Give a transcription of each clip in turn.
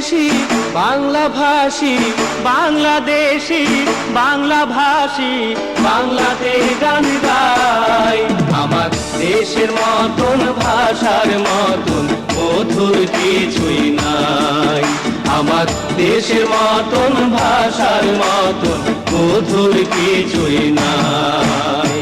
বাংলাদেশি বাংলাভাষী বাংলাদেশি বাংলাভাষী বাংলাতে গান গাই। আমার দেশের মতন ভাষার মতন মধুর কিছুই নাই। আমার দেশের মতন ভাষার মতন মধুর কিছুই নাই।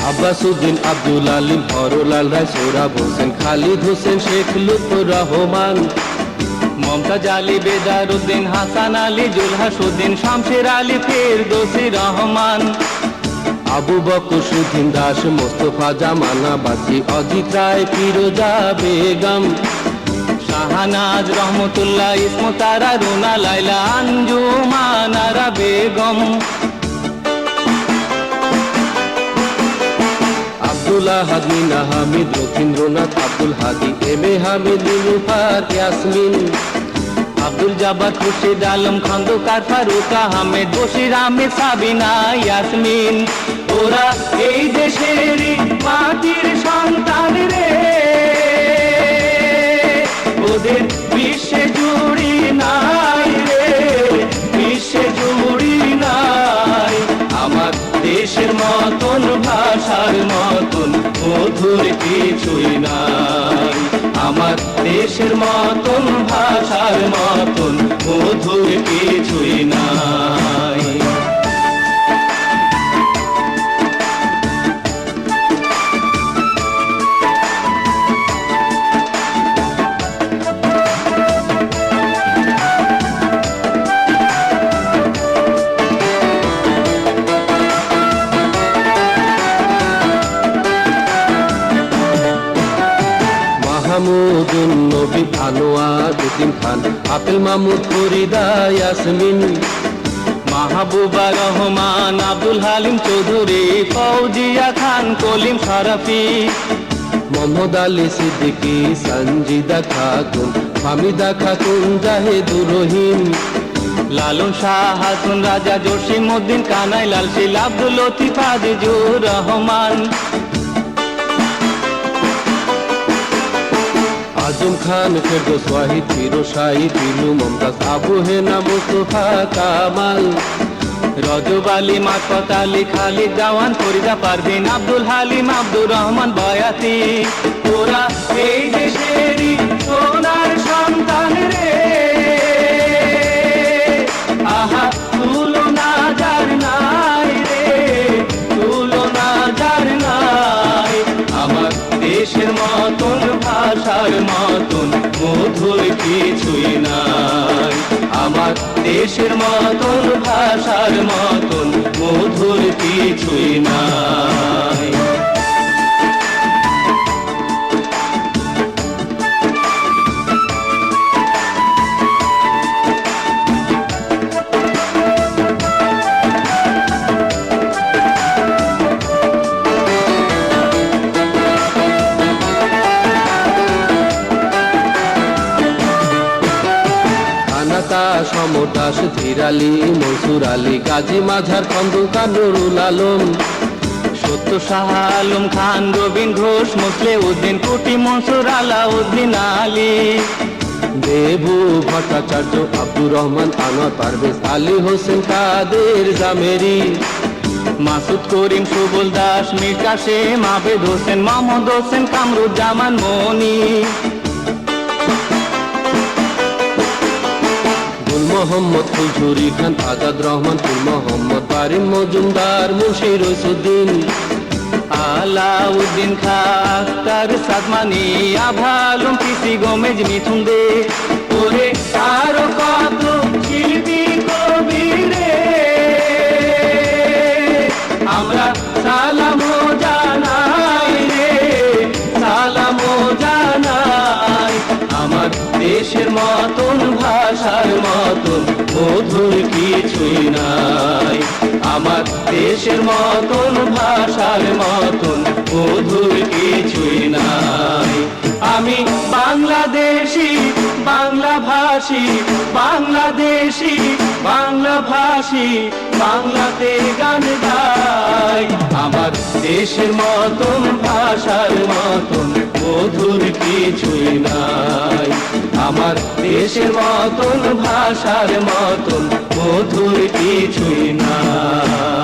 আব্বাসউদ্দিন আব্দুল আলিম হরলাল রায় সোহরাব হোসেন খালিদ হোসেন শেখ লুৎফর রহমান মমতাজ আলী বেদারউদ্দিন হাসান আলী জুলহাসউদ্দিন শামশের আলী ফেরদৌসী রহমান আবু বকর সুধীন দাস মোস্তফা জামান আব্বাসী অজিত রায় ফিরোজা বেগম শাহনাজ রহমতুল্লাহ ইসমত আরা রুনা লাইলা আঞ্জুমান আরা বেগম আব্দুল্লাহ হাদিনা হামিদ রথীন্দ্রনাথ আব্দুল হাদি এম এ হামিদ নীলুফার ইয়াসমিন আব্দুল জব্বার খুরশিদ আলম খন্দকার ফারুক আহমেদ বশির আহমেদ সাবিনা ইয়াসমিন ওরা এই দেশেরই মাটির সন্তান রে, ওদের বিশ্বে জুড়ি নাই রে, বিশ্বে জুড়ি নাই। আমার দেশের মতন ভাষার মতন মধুর কিছুই নাই। আমার দেশের মতন ভাষার মতন মধুর কিছুই নাই। মাহমুদুন নবী আনোয়ার উদ্দিন খান আপেল মাহমুদ ফরিদা ইয়াসমিন মাহবুবা রহমান আব্দুল হালিম চৌধুরী ফৌজিয়া খান কলিম শরাফি মোহাম্মদ আলী সিদ্দিকী সঞ্জিদা খাতুন হামিদা খাতুন জাহেদুর রহিম লালন শাহ হাসন রাজা জসিমউদ্দিন কানাই লাল শিল আব্দুল লতিফ আজিজুর রহমান আজম খান ফেরদৌস ওয়াহিদ ফিরোজ শাহিদ ইলু মমতাজ আবু হেনা মুস্তফা কামাল রজব আলী মারফত আলী খালিদ জওয়ান ফরিদা পারভিন আব্দুল হালিম আব্দুর রহমান বয়াতি ওরা এই দেশেরই সোনার সন্তান রে, আহা তুলনা যার নাই রে, তুলনা যার নাই। আমার দেশের মতন ভাষার মতন মধুর কিছুই নাই। আমার দেশের মতন ভাষার মতন মধুর কিছুই নাই। সমতাস ধীর আলী মনসুর আলী গাজী মাঝার খন্দকার নুরুল আলম সত্য শাহ আলম খান রবীন ঘোষ মুসলে উদ্দিন কুটি মনসুর আলাউদ্দিন আলী দেবু ভট্টাচার্য আব্দুর রহমান আনোয়ার পারভেজ আলী হোসেন কাদের জামেরি মাসুদ করিম সুবল দাস মীর কাসেম আবেদ হোসেন মোহাম্মদ হোসেন কামরুজ্জামান মনি মোহাম্মদ ফুলঝুরি খান আজাদ রহমান ফুল মোহাম্মদ বারিম মজুমদার মুন্সি রইসুদ্দিন আলাউদ্দিন খা আখতার সাদমানি আভালুম পিসি গোমেজ মিথুন দে ওরে আরো কত শিল্পী কবি রে, আমরা সালাম জানাই রে, সালাম জানাই। আমার দেশের মতন ভাষার মতন মধুর কিছুই নাই। আমার দেশের মতন ভাষার মতন মধুর কিছুই নাই। আমি বাংলাদেশি বাংলা ভাষী, বাংলাদেশি বাংলা ভাষী, বাংলাতে গান গাই। আমার দেশের মতন ভাষার মতন মধুর কিছুই নাই। আমার দেশের মতন ভাষার মতন মধুর কিছুই নাই।